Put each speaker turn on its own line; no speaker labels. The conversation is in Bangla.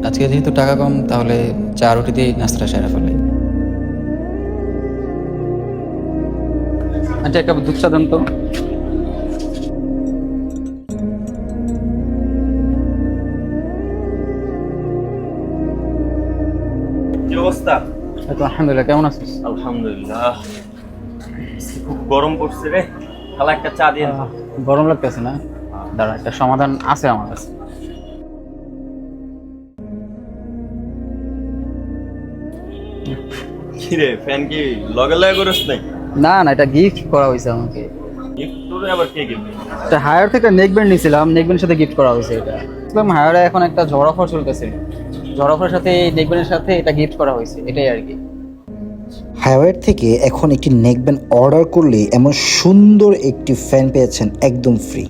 আজকে যেহেতু টাকা কম, তাহলে চা রুটি দিয়ে নাস্তাটা সেরে ফেলে। আচ্ছা, এক কাপ দুধ চা দেন তো।
কি অবস্থা?
এই তো আলহামদুলিল্লাহ, কেমন আছিস?
আলহামদুলিল্লাহ। খুব গরম পড়ছে রে, খালা একটা চা দিয়ে দে।
গরম লাগতেছে না? দাঁড়া, একটা সমাধান আছে আমার কাছে।
কি রে, ফ্যান কি লগে লগে করিস নাই?
না না, এটা গিফট করা হয়েছে আমাকে।
গিফট তোরে আবার কে গিফট?
এটা হায়ার থেকে নেক ব্যান্ড নিয়েছিলাম, নেক ব্যান্ডের সাথে গিফট করা হয়েছে। এটা দেখলাম হায়ারে এখন একটা ঝড় অফার চলতেছে, ঝড় অফারের সাথে এই নেক ব্যান্ডের সাথে এটা গিফট করা হয়েছে, এটাই আর কি।
হায়ার থেকে এখন একটি নেকব্যান্ড অর্ডার করলে এমন সুন্দর একটি ফ্যান পেয়েছেন একদম ফ্রি।